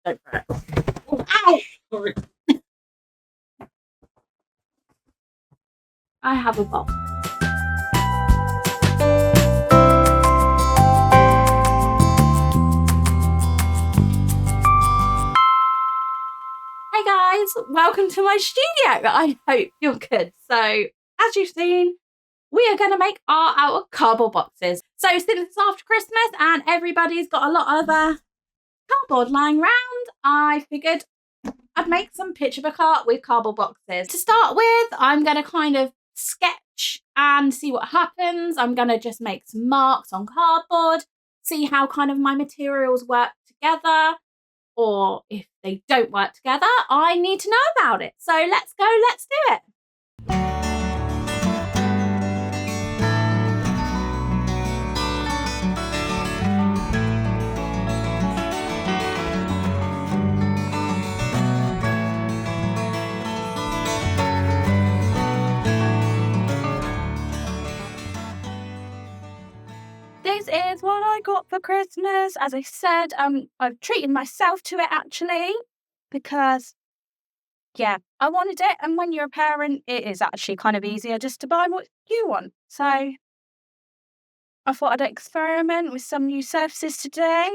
Don't throw it. Oh, ow! Sorry. I have a box. Hey guys, welcome to my studio. I hope you're good. So, as you've seen, we are going to make art out of cardboard boxes. So, since it's after Christmas and everybody's got a lot of cardboard lying around, I figured I'd make some picture book art with cardboard boxes. To start with, I'm going to kind of sketch and see what happens. I'm going to just make some marks on cardboard, see how kind of my materials work together, or if they don't work together, I need to know about it. So let's go, let's do it. This is what I got for Christmas. As I said, I've treated myself to it actually because, yeah, I wanted it. And when you're a parent, it is actually kind of easier just to buy what you want. So I thought I'd experiment with some new surfaces today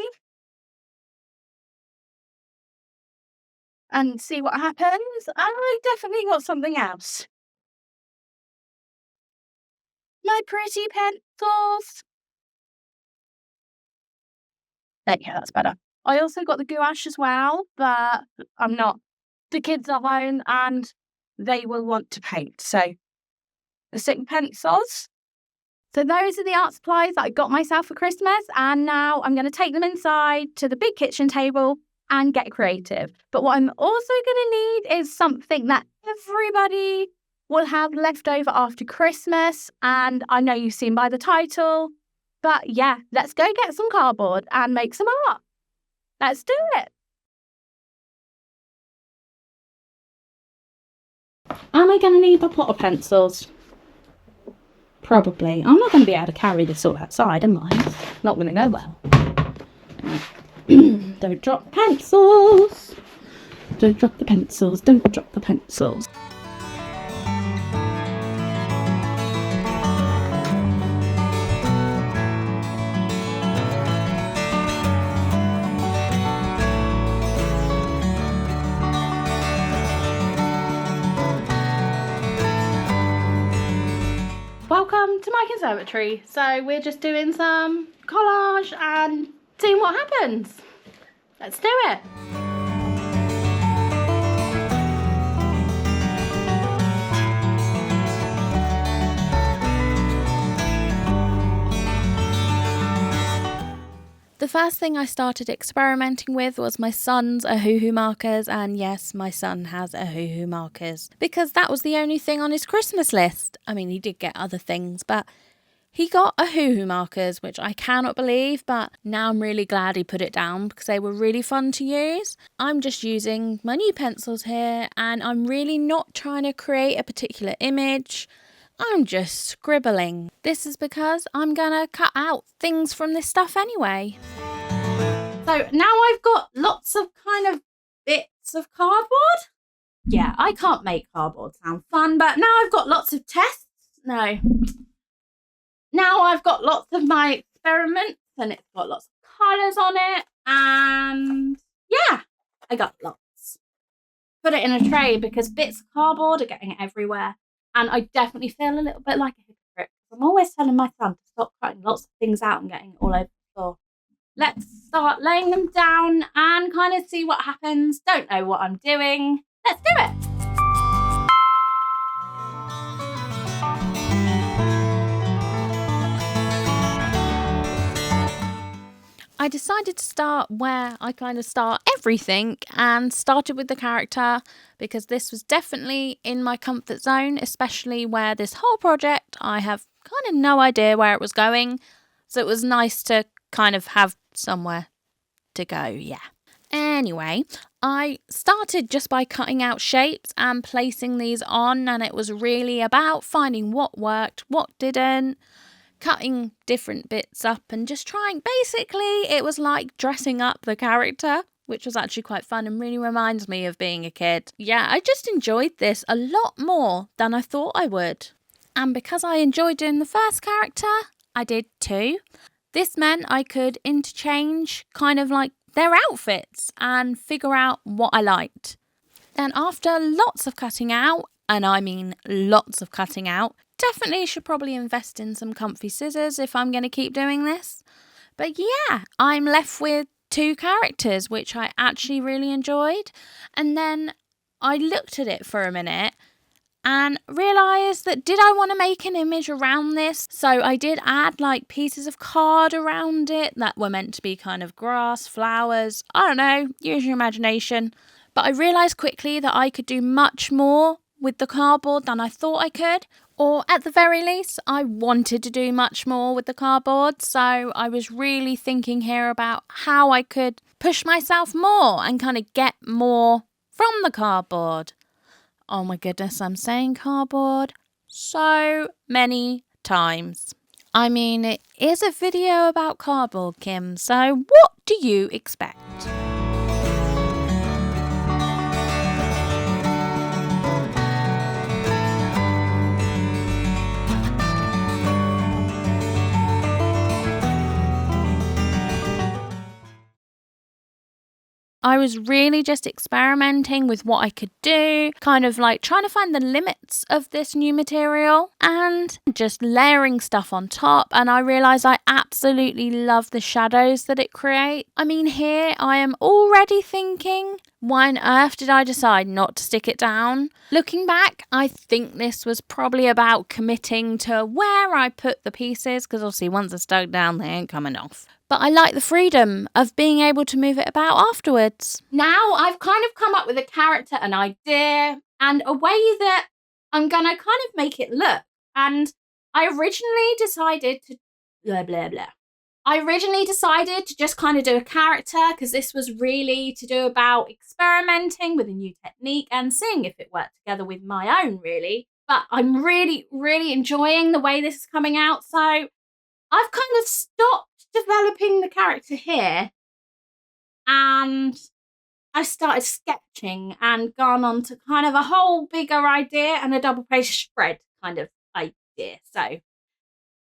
and see what happens. I definitely got something else. My pretty pencils. There you go, that's better. I also got the gouache as well, but I'm not. The kids are home and they will want to paint. So the stick pencils. So those are the art supplies that I got myself for Christmas. And now I'm going to take them inside to the big kitchen table and get creative. But what I'm also going to need is something that everybody will have left over after Christmas. And I know you've seen by the title. But yeah, let's go get some cardboard and make some art. Let's do it. Am I going to need my plotter pencils? Probably. I'm not going to be able to carry this all outside, am I? Not going to go well. Don't drop the pencils. Don't drop the pencils. Don't drop the pencils. Welcome to my conservatory. So we're just doing some collage and seeing what happens. Let's do it. The first thing I started experimenting with was my son's Ohuhu markers, and yes, my son has Ohuhu markers because that was the only thing on his Christmas list. I mean, he did get other things, but he got Ohuhu markers, which I cannot believe, but now I'm really glad he put it down because they were really fun to use. I'm just using my new pencils here, and I'm really not trying to create a particular image. I'm just scribbling. This is because I'm gonna cut out things from this stuff anyway. So now I've got lots of kind of bits of cardboard. Yeah, I can't make cardboard sound fun, but now I've got lots of tests. No. Now I've got lots of my experiments and it's got lots of colours on it. And yeah, I got lots. Put it in a tray because bits of cardboard are getting everywhere. And I definitely feel a little bit like a hypocrite. I'm always telling my son to stop cutting lots of things out and getting it all over the floor. Let's start laying them down and kind of see what happens. Don't know what I'm doing. Let's do it. I decided to start where I kind of start everything and started with the character because this was definitely in my comfort zone, especially where this whole project I have kind of no idea where it was going. So it was nice to kind of have somewhere to go, yeah. Anyway, I started just by cutting out shapes and placing these on, and it was really about finding what worked, what didn't, cutting different bits up and just trying. Basically, it was like dressing up the character. which was actually quite fun and really reminds me of being a kid. Yeah, I just enjoyed this a lot more than I thought I would. And because I enjoyed doing the first character, I did 2. This meant I could interchange kind of like their outfits and figure out what I liked. Then after lots of cutting out, and I mean lots of cutting out, definitely should probably invest in some comfy scissors if I'm going to keep doing this. But yeah, I'm left with 2 characters, which I actually really enjoyed. And then I looked at it for a minute and realised that did I want to make an image around this? So I did add like pieces of card around it that were meant to be kind of grass, flowers, I don't know, use your imagination. But I realised quickly that I could do much more with the cardboard than I thought I could. Or at the very least, I wanted to do much more with the cardboard. So I was really thinking here about how I could push myself more and kind of get more from the cardboard. Oh my goodness, I'm saying cardboard so many times. I mean, it is a video about cardboard, Kim, so what do you expect? I was really just experimenting with what I could do, kind of like trying to find the limits of this new material and just layering stuff on top. And I realised I absolutely love the shadows that it creates. I mean, here I am already thinking, why on earth did I decide not to stick it down? Looking back, I think this was probably about committing to where I put the pieces, because obviously once they're stuck down, they ain't coming off. But I like the freedom of being able to move it about afterwards. Now I've kind of come up with a character, an idea, and a way that I'm going to kind of make it look. And I originally decided to blah, blah, blah. I originally decided to just kind of do a character because this was really to do about experimenting with a new technique and seeing if it worked together with my own, really. But I'm really, really enjoying the way this is coming out. So I've kind of stopped developing the character here and I started sketching and gone on to kind of a whole bigger idea and a double page spread kind of idea. So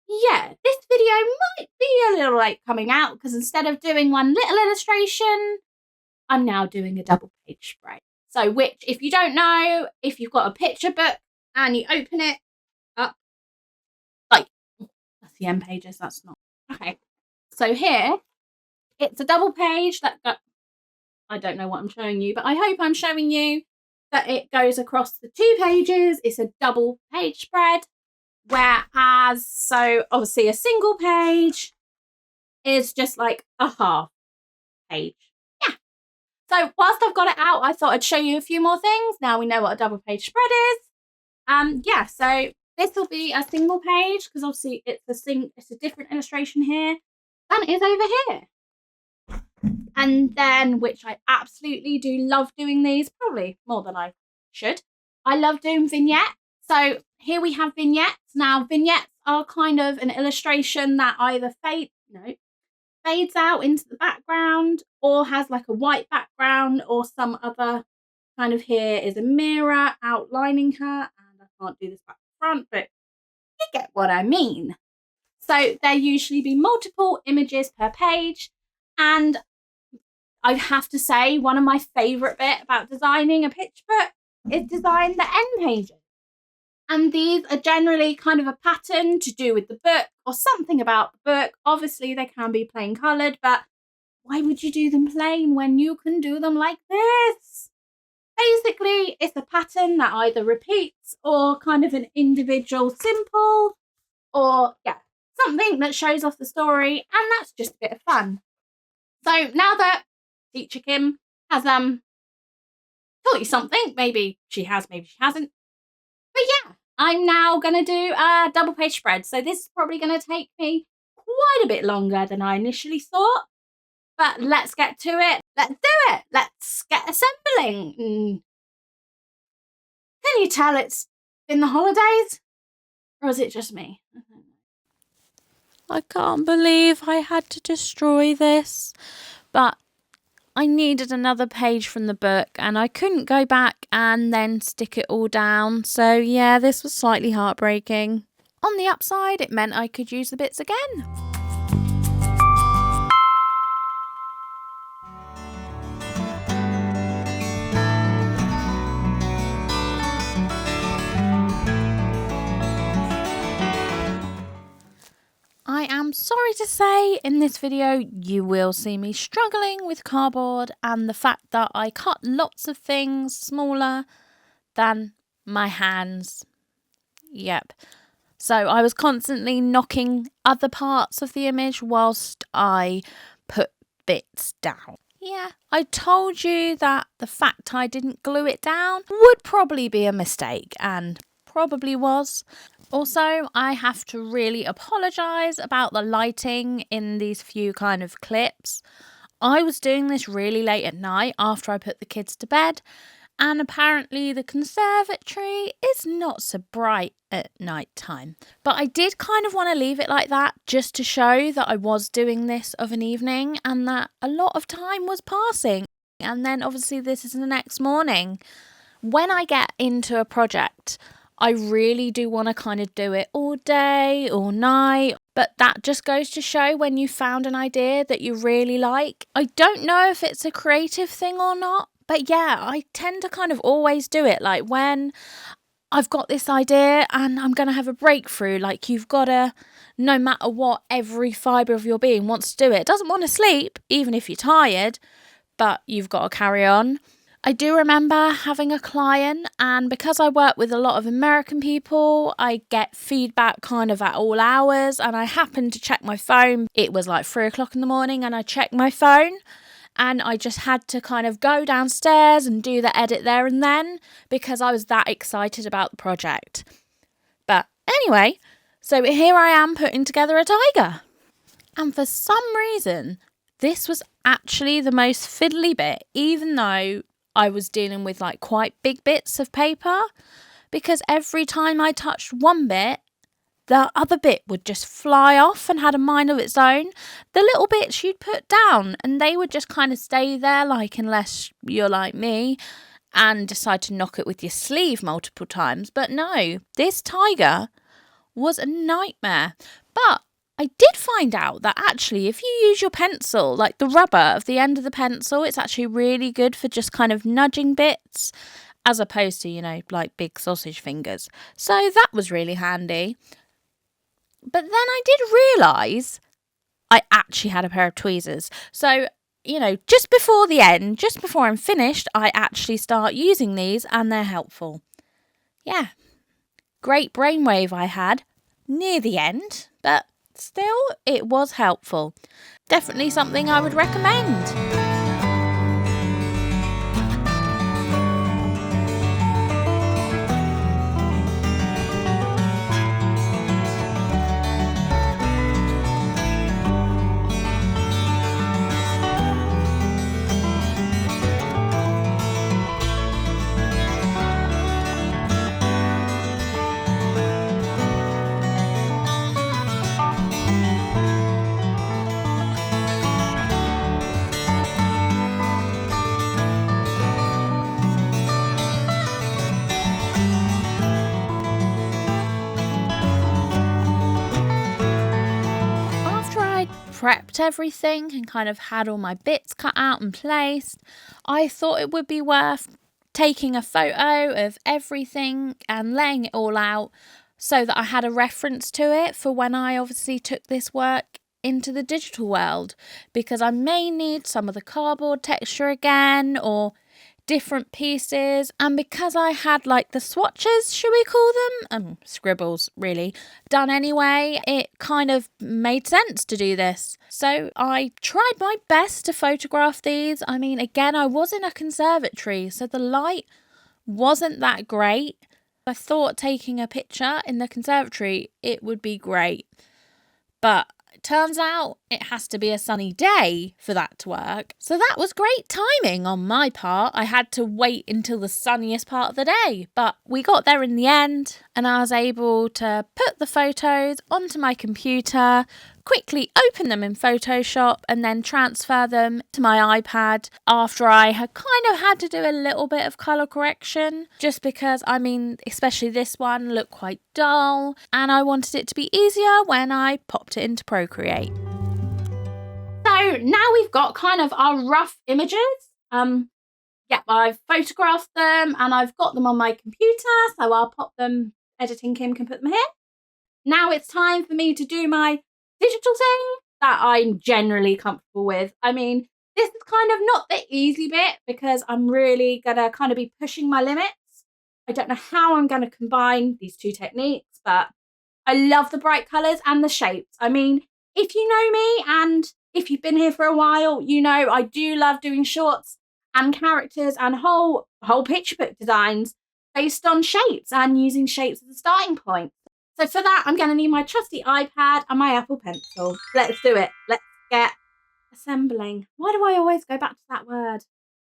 yeah, this video might be a little late coming out because instead of doing one little illustration, I'm now doing a double page spread. So which, if you don't know, if you've got a picture book and you open it up, like, that's the end pages, that's not. Okay, so here, it's a double page that I don't know what I'm showing you, but I hope I'm showing you that it goes across the 2 pages. It's a double page spread. Whereas, so obviously a single page is just like a half page. Yeah. So whilst I've got it out, I thought I'd show you a few more things. Now we know what a double page spread is. Yeah, so this will be a single page because obviously it's a different illustration here than it is over here. And then, which I absolutely do love doing these, probably more than I should. I love doing vignettes. So here we have vignettes. Now, vignettes are kind of an illustration that either fades out into the background or has like a white background or some other kind of, here is a mirror outlining her. And I can't do this back to front, but you get what I mean. So there usually be multiple images per page. And I have to say, one of my favourite bit about designing a picture book is design the end pages. And these are generally kind of a pattern to do with the book or something about the book. Obviously, they can be plain coloured, but why would you do them plain when you can do them like this? Basically, it's a pattern that either repeats or kind of an individual simple or, yeah, something that shows off the story. And that's just a bit of fun. So now that Teacher Kim has taught you something. Maybe she has, maybe she hasn't. But yeah, I'm now going to do a double page spread. So this is probably going to take me quite a bit longer than I initially thought. But let's get to it. Let's do it. Let's get assembling. Can you tell it's been the holidays? Or is it just me? I can't believe I had to destroy this. But I needed another page from the book and I couldn't go back and then stick it all down. So yeah, this was slightly heartbreaking. On the upside, it meant I could use the bits again. I am sorry to say in this video you will see me struggling with cardboard and the fact that I cut lots of things smaller than my hands. Yep. So I was constantly knocking other parts of the image whilst I put bits down. Yeah, I told you that the fact I didn't glue it down would probably be a mistake, and probably was. Also, I have to really apologise about the lighting in these few kind of clips. I was doing this really late at night after I put the kids to bed, and apparently the conservatory is not so bright at night time. But I did kind of want to leave it like that just to show that I was doing this of an evening and that a lot of time was passing. And then obviously this is the next morning. When I get into a project, I really do want to kind of do it all day, all night. But that just goes to show when you found an idea that you really like. I don't know if it's a creative thing or not. But yeah, I tend to kind of always do it. Like when I've got this idea and I'm going to have a breakthrough, like you've got to, no matter what, every fibre of your being wants to do it. It doesn't want to sleep, even if you're tired, but you've got to carry on. I do remember having a client, and because I work with a lot of American people, I get feedback kind of at all hours, and I happened to check my phone. It was like 3 o'clock in the morning and I checked my phone. And I just had to kind of go downstairs and do the edit there and then because I was that excited about the project. But anyway, so here I am putting together a tiger. And for some reason, this was actually the most fiddly bit, even though I was dealing with like quite big bits of paper, because every time I touched one bit, the other bit would just fly off and had a mind of its own. The little bits you'd put down and they would just kind of stay there, like unless you're like me and decide to knock it with your sleeve multiple times. But no, this tiger was a nightmare. But I did find out that actually if you use your pencil, like the rubber of the end of the pencil, it's actually really good for just kind of nudging bits as opposed to, you know, like big sausage fingers. So that was really handy. But then I did realise I actually had a pair of tweezers. So, you know, just before the end, just before I'm finished, I actually start using these and they're helpful. Yeah, great brainwave I had near the end, but still it was helpful. Definitely something I would recommend. Prepped everything and kind of had all my bits cut out and placed, I thought it would be worth taking a photo of everything and laying it all out so that I had a reference to it for when I obviously took this work into the digital world, because I may need some of the cardboard texture again or different pieces, and because I had like the swatches, should we call them, scribbles really, done anyway, it kind of made sense to do this. So I tried my best to photograph these. I mean, again, I was in a conservatory, so the light wasn't that great. I thought taking a picture in the conservatory, it would be great, but turns out it has to be a sunny day for that to work. So that was great timing on my part. I had to wait until the sunniest part of the day, but we got there in the end and I was able to put the photos onto my computer, quickly open them in Photoshop and then transfer them to my iPad after I had kind of had to do a little bit of colour correction, just because, I mean, especially this one looked quite dull and I wanted it to be easier when I popped it into Procreate. So now we've got kind of our rough images. Yeah, I've photographed them and I've got them on my computer, so I'll pop them, Editing Kim can put them here. Now it's time for me to do my digital thing that I'm generally comfortable with. I mean, this is kind of not the easy bit because I'm really gonna kind of be pushing my limits. I don't know how I'm gonna combine these two techniques, but I love the bright colours and the shapes. I mean, if you know me and if you've been here for a while, you know I do love doing shorts and characters and whole picture book designs based on shapes and using shapes as a starting point. So for that, I'm going to need my trusty iPad and my Apple Pencil. Let's do it. Let's get assembling. Why do I always go back to that word?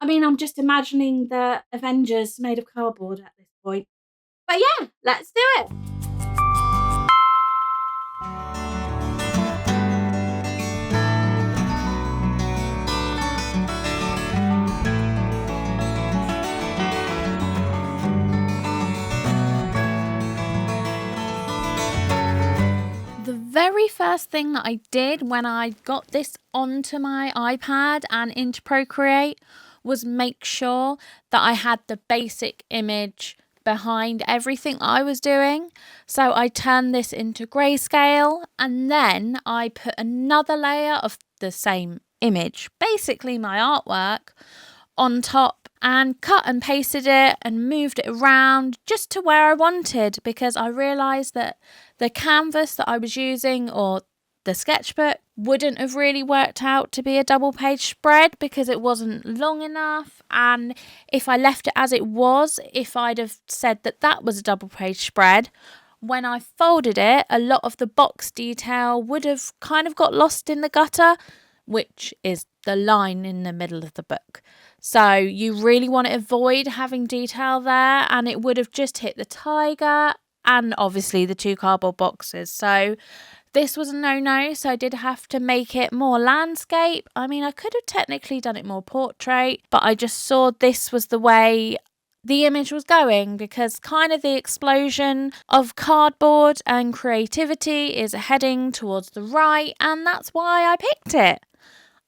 I mean, I'm just imagining the Avengers made of cardboard at this point. But yeah, let's do it. The very first thing that I did when I got this onto my iPad and into Procreate was make sure that I had the basic image behind everything I was doing. So I turned this into grayscale and then I put another layer of the same image, basically my artwork, on top and cut and pasted it and moved it around just to where I wanted, because I realised that the canvas that I was using, or the sketchbook, wouldn't have really worked out to be a double page spread because it wasn't long enough. And if I left it as it was, if I'd have said that that was a double page spread, when I folded it, a lot of the box detail would have kind of got lost in the gutter, which is the line in the middle of the book. So you really want to avoid having detail there, and it would have just hit the tiger and obviously the two cardboard boxes. So this was a no-no, so I did have to make it more landscape. I mean, I could have technically done it more portrait, but I just saw this was the way the image was going, because kind of the explosion of cardboard and creativity is heading towards the right, and that's why I picked it.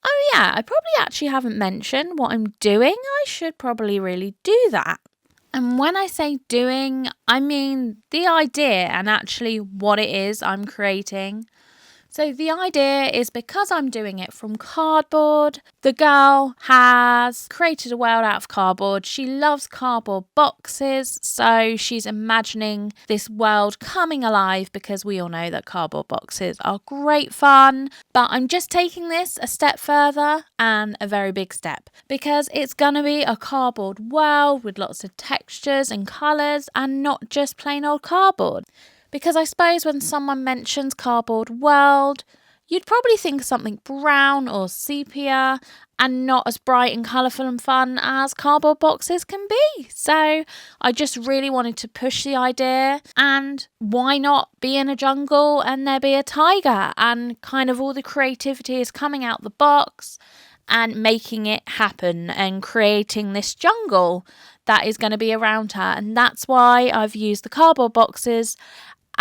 Oh yeah, I probably actually haven't mentioned what I'm doing. I should probably really do that. And when I say doing, I mean the idea and actually what it is I'm creating. So the idea is, because I'm doing it from cardboard, the girl has created a world out of cardboard. She loves cardboard boxes, so she's imagining this world coming alive, because we all know that cardboard boxes are great fun. But I'm just taking this a step further, and a very big step, because it's going to be a cardboard world with lots of textures and colours and not just plain old cardboard. Because I suppose when someone mentions cardboard world, you'd probably think of something brown or sepia and not as bright and colourful and fun as cardboard boxes can be. So I just really wanted to push the idea, and why not be in a jungle and there be a tiger, and kind of all the creativity is coming out the box and making it happen and creating this jungle that is going to be around her. And that's why I've used the cardboard boxes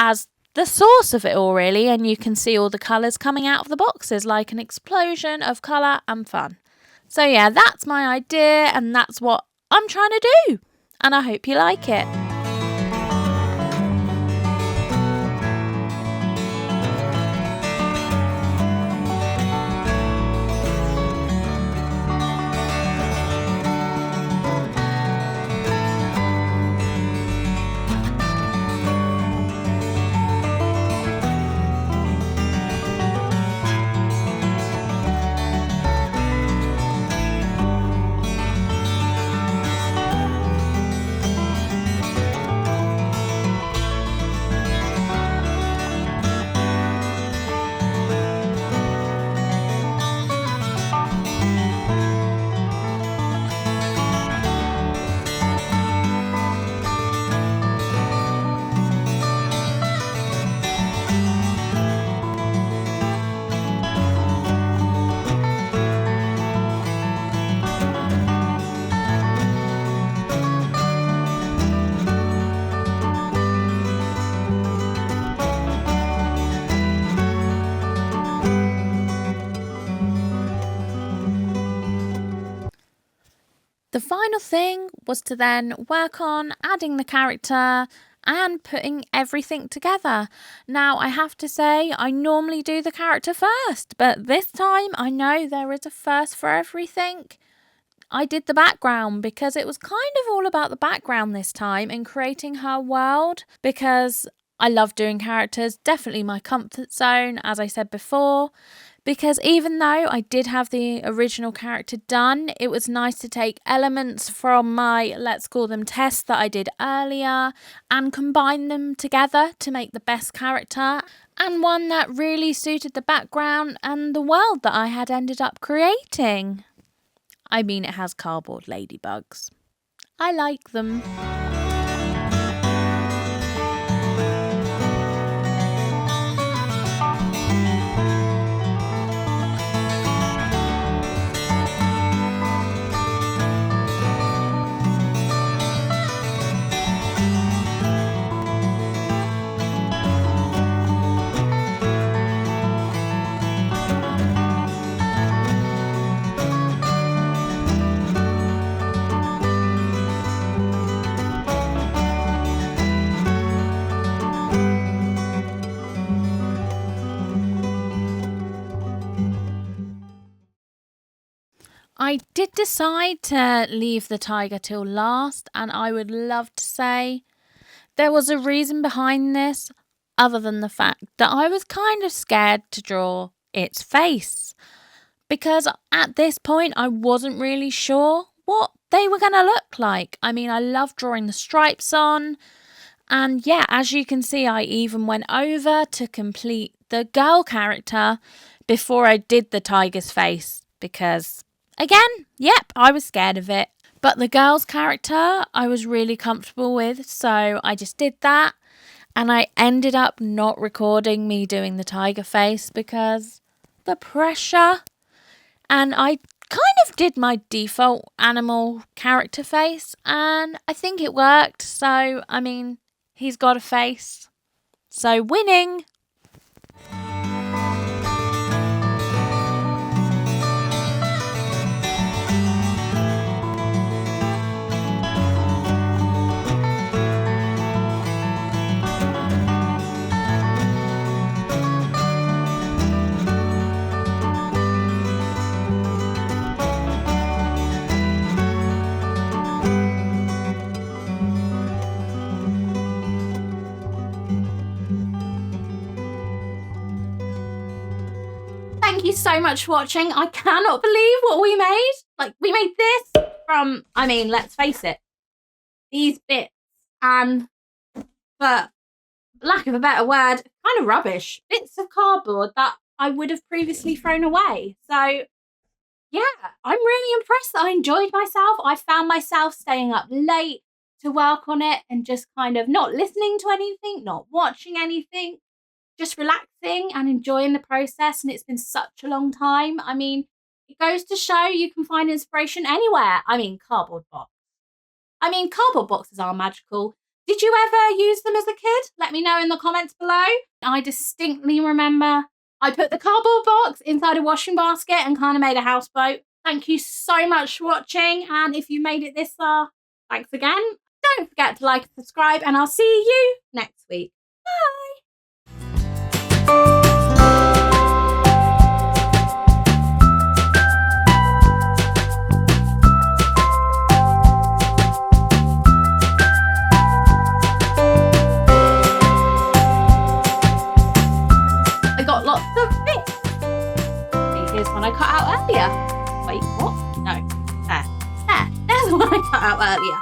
as the source of it all, really. And you can see all the colours coming out of the boxes like an explosion of colour and fun. So yeah, that's my idea and that's what I'm trying to do, and I hope you like it. The final thing was to then work on adding the character and putting everything together. Now, I have to say, I normally do the character first, but this time I know there is a first for everything. I did the background because it was kind of all about the background this time and creating her world, because I love doing characters, definitely my comfort zone, as I said before. Because even though I did have the original character done, it was nice to take elements from my, let's call them tests that I did earlier, and combine them together to make the best character, and one that really suited the background and the world that I had ended up creating. I mean, it has cardboard ladybugs. I like them. I did decide to leave the tiger till last, and I would love to say there was a reason behind this, other than the fact that I was kind of scared to draw its face. Because at this point, I wasn't really sure what they were going to look like. I mean, I love drawing the stripes on. And yeah, as you can see, I even went over to complete the girl character before I did the tiger's face. Because, again, yep, I was scared of it. But the girl's character, I was really comfortable with. So I just did that. And I ended up not recording me doing the tiger face because the pressure. And I kind of did my default animal character face, and I think it worked. So, I mean, he's got a face. So, winning! Thank you so much for watching. I cannot believe what we made. Like, we made this from, I mean, let's face it, these bits and, for lack of a better word, kind of rubbish. Bits of cardboard that I would have previously thrown away. So, yeah, I'm really impressed that I enjoyed myself. I found myself staying up late to work on it and just kind of not listening to anything, not watching anything, just relaxing and enjoying the process. And it's been such a long time. I mean, it goes to show you can find inspiration anywhere. I mean, cardboard boxes are magical. Did you ever use them as a kid? Let me know in the comments below. I distinctly remember I put the cardboard box inside a washing basket and kind of made a houseboat. Thank you so much for watching. And if you made it this far, thanks again. Don't forget to like and subscribe, and I'll see you next week. Bye. I got lots of bits. See, here's one I cut out earlier. Wait, what? No. There. There's one I cut out earlier.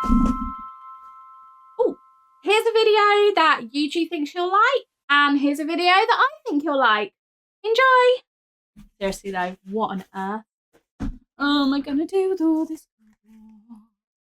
Oh, here's a video that Yuji thinks you'll like, and here's a video that I think you'll like. Enjoy! Seriously though, what on earth? Oh, am I gonna do with all this